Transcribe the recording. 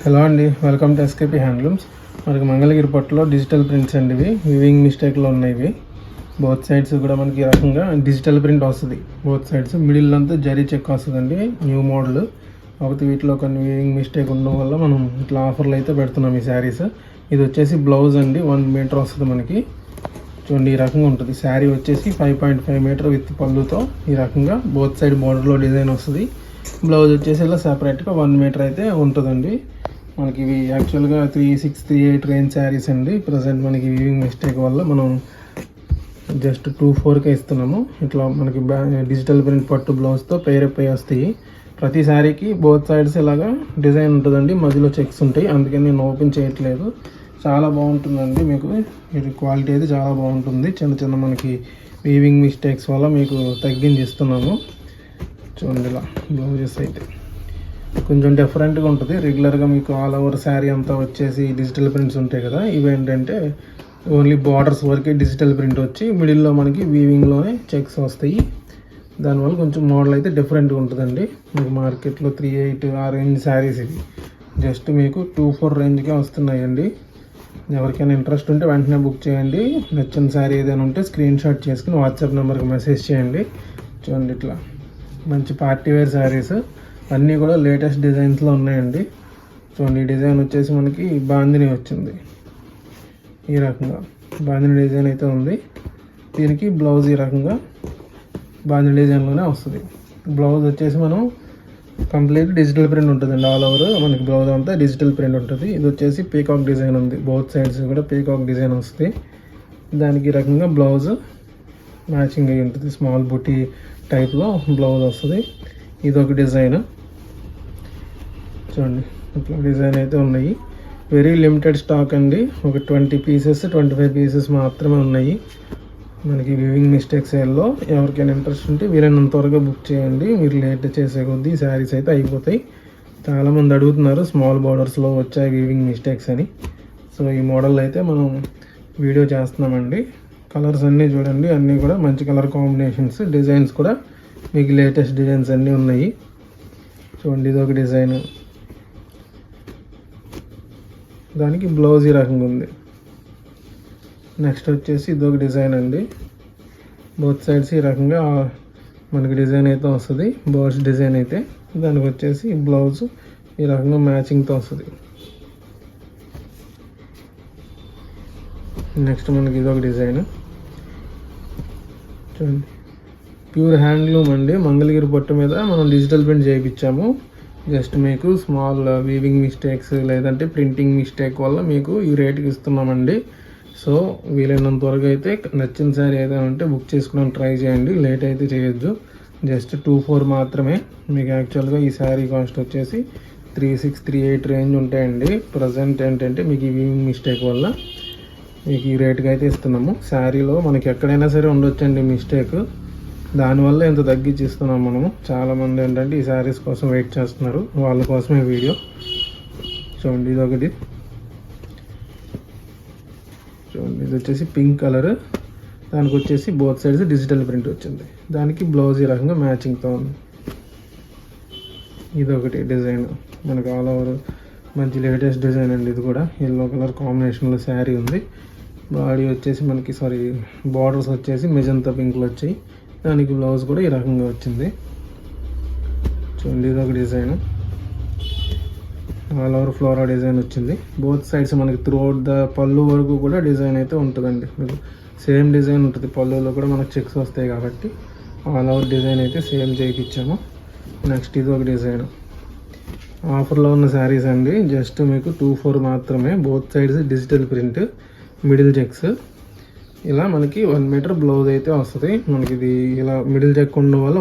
Hello అండి, welcome to SKP handlooms. మనకి మంగళగిరి పట్టులో డిజిటల్ ప్రింట్స్ అండి. ఇవి వివింగ్ మిస్టేక్లో ఉన్నాయి. ఇవి బోత్ సైడ్స్ కూడా మనకి ఈ రకంగా డిజిటల్ ప్రింట్ వస్తుంది. బోత్ సైడ్స్ మిడిల్ అంతా జరీ చెక్ వస్తుందండి. న్యూ మోడల్ ఒకటి వీటిలో కొన్ని వివింగ్ మిస్టేక్ ఉండడం వల్ల మనం ఇట్లా ఆఫర్లు అయితే పెడుతున్నాం ఈ శారీస్. ఇది వచ్చేసి బ్లౌజ్ అండి, 1 మీటర్ వస్తుంది మనకి. చూడండి, ఈ రకంగా ఉంటుంది. శారీ వచ్చేసి 5.5 మీటర్ విత్ పళ్ళుతో ఈ రకంగా బోత్ సైడ్ బోర్డర్లో డిజైన్ వస్తుంది. బ్లౌజ్ వచ్చేసి ఇలా సెపరేట్గా 1 మీటర్ అయితే ఉంటుందండి. మనకి ఇవి యాక్చువల్గా 3638 రేంజ్ శారీస్ అండి. ప్రజెంట్ మనకి వీవింగ్ మిస్టేక్ వల్ల మనం జస్ట్ 24కే ఇస్తున్నాము. ఇట్లా మనకి డిజిటల్ ప్రింట్ పట్టు బ్లౌజ్తో పేరప్ అయి వస్తాయి. ప్రతి శారీకి బోత్ సైడ్స్ ఇలాగా డిజైన్ ఉంటుందండి, మధ్యలో చెక్స్ ఉంటాయి. అందుకని నేను ఓపెన్ చేయట్లేదు. చాలా బాగుంటుందండి. మీకు ఇది క్వాలిటీ అయితే చాలా బాగుంటుంది. చిన్న చిన్న మనకి వీవింగ్ మిస్టేక్స్ వల్ల మీకు తగ్గించి ఇస్తున్నాము. చూడండి, ఇలా బ్లౌజెస్ అయితే కొంచెం డిఫరెంట్గా ఉంటుంది. రెగ్యులర్గా మీకు ఆల్ ఓవర్ శారీ అంతా వచ్చేసి డిజిటల్ ప్రింట్స్ ఉంటాయి కదా, ఇవేంటంటే ఓన్లీ బార్డర్స్ వరకే డిజిటల్ ప్రింట్ వచ్చి మిడిల్లో మనకి వీవింగ్లోనే చెక్స్ వస్తాయి. దానివల్ల కొంచెం మోడల్ అయితే డిఫరెంట్గా ఉంటుందండి. మీకు మార్కెట్లో 38 ఆ రేంజ్ శారీస్ ఇది జస్ట్ మీకు 24 రేంజ్కే వస్తున్నాయండి. ఎవరికైనా ఇంట్రెస్ట్ ఉంటే వెంటనే బుక్ చేయండి. నచ్చిన శారీ ఏదైనా ఉంటే స్క్రీన్ షాట్ చేసుకుని వాట్సాప్ నెంబర్కి మెసేజ్ చేయండి. చూడండి, ఇట్లా మంచి పార్టీ వేర్ శారీస్ అన్నీ కూడా లేటెస్ట్ డిజైన్స్లో ఉన్నాయండి. చూడండి, ఈ డిజైన్ వచ్చేసి మనకి బాందిని వచ్చింది. ఈ రకంగా బాందిని డిజైన్ అయితే ఉంది. దీనికి బ్లౌజ్ ఈ రకంగా బాందిని డిజైన్లోనే వస్తుంది. బ్లౌజ్ వచ్చేసి మనం కంప్లీట్ డిజిటల్ ప్రింట్ ఉంటుందండి. ఆల్ ఓవర్ మనకి బ్లౌజ్ అంతా డిజిటల్ ప్రింట్ ఉంటుంది. ఇది వచ్చేసి పీకాక్ డిజైన్ ఉంది. బోత్ సైడ్స్ కూడా పీకాక్ డిజైన్ వస్తుంది. దానికి ఈ రకంగా బ్లౌజ్ మ్యాచింగ్ అయ్యి ఉంటుంది. స్మాల్ బుటీ టైప్లో బ్లౌజ్ వస్తుంది. ఇదొక డిజైన్. చూడండి, ఇట్లా డిజైన్ అయితే ఉన్నాయి. వెరీ లిమిటెడ్ స్టాక్ అండి. ఒక 20 పీసెస్ 25 పీసెస్ మాత్రమే ఉన్నాయి మనకి వివింగ్ మిస్టేక్ సేల్లో. ఎవరికైనా ఇంట్రెస్ట్ ఉంటే వీలైనంత త్వరగా బుక్ చేయండి. మీరు లేట్ చేసే కొద్దీ శారీస్ అయితే అయిపోతాయి. చాలామంది అడుగుతున్నారు స్మాల్ బార్డర్స్లో వచ్చాయి వివింగ్ మిస్టేక్స్ అని. సో ఈ మోడల్ అయితే మనం వీడియో చేస్తున్నామండి. కలర్స్ అన్నీ చూడండి, అన్నీ కూడా మంచి కలర్ కాంబినేషన్స్. డిజైన్స్ కూడా మీకు లేటెస్ట్ డిజైన్స్ అన్నీ ఉన్నాయి. చూడండి, ఇది ఒక డిజైన్. దానికి బ్లౌజ్ ఈ రకంగా ఉంది. నెక్స్ట్ వచ్చేసి ఇదొక డిజైన్ అండి. బోత్ సైడ్స్ ఈ రకంగా మనకి డిజైన్ అయితే వస్తుంది. బర్డ్స్ డిజైన్ అయితే దానికి వచ్చేసి బ్లౌజ్ ఈ రకంగా మ్యాచింగ్తో వస్తుంది. నెక్స్ట్ మనకి ఇదొక డిజైన్. చూడండి, ప్యూర్ హ్యాండ్లూమ్ అండి. మంగళగిరి పట్టు మీద మనం డిజిటల్ ప్రింట్ చేయించాము. జస్ట్ మీకు స్మాల్ వీవింగ్ మిస్టేక్స్ లేదంటే ప్రింటింగ్ మిస్టేక్ వల్ల మీకు ఈ రేట్కి ఇస్తున్నామండి. సో వీలైనంత త్వరగా అయితే నచ్చిన శారీ ఏదైనా ఉంటే బుక్ చేసుకోవడానికి ట్రై చేయండి. లేట్ అయితే చేయొద్దు. జస్ట్ 24 మాత్రమే. మీకు యాక్చువల్గా ఈ శారీ కాస్ట్ వచ్చేసి 3638 రేంజ్ ఉంటాయండి. ప్రజెంట్ ఏంటంటే మీకు ఈ వీవింగ్ మిస్టేక్ వల్ల మీకు ఈ రేట్కి అయితే ఇస్తున్నాము. శారీలో మనకి ఎక్కడైనా సరే ఉండొచ్చండి మిస్టేక్. దానివల్ల ఎంత తగ్గించి ఇస్తున్నాం మనము. చాలామంది ఏంటంటే ఈ శారీస్ కోసం వెయిట్ చేస్తున్నారు, వాళ్ళ కోసమే వీడియో. చూడండి, ఇదొకటి. చూడండి, ఇది వచ్చేసి పింక్ కలర్. దానికి వచ్చేసి బోత్ సైడ్స్ డిజిటల్ ప్రింట్ వచ్చింది. దానికి బ్లౌజ్ ఈ రకంగా మ్యాచింగ్తో ఉంది. ఇదొకటి డిజైన్. మనకు ఆల్ ఓవర్ మంచి లేటెస్ట్ డిజైన్ అండి. ఇది కూడా ఎల్లో కలర్ కాంబినేషన్లో శారీ ఉంది. బాడీ వచ్చేసి మనకి బార్డర్స్ వచ్చేసి మెజంతా పింక్లో వచ్చాయి. దానికి బ్లౌజ్ కూడా ఈ రకంగా వచ్చింది. చూడండి, ఇది ఒక design. All over flora design వచ్చింది. బోత్ సైడ్స్ మనకి త్రూఅవుట్ ద పళ్ళు వరకు కూడా డిజైన్ అయితే ఉంటుందండి. మీకు సేమ్ డిజైన్ ఉంటుంది. పళ్ళులో కూడా మనకు చెక్స్ వస్తాయి కాబట్టి ఆల్ ఓవర్ డిజైన్ అయితే సేమ్ చేయించాము. నెక్స్ట్ ఇది ఒక డిజైన్. ఆఫర్లో ఉన్న శారీస్ అండి. జస్ట్ మీకు 24 మాత్రమే. Both sides digital print, middle checks. ఇలా మనకి 1 మీటర్ బ్లౌజ్ అయితే వస్తుంది. మనకి ఇది ఇలా మిడిల్ చెక్ ఉండడం వల్ల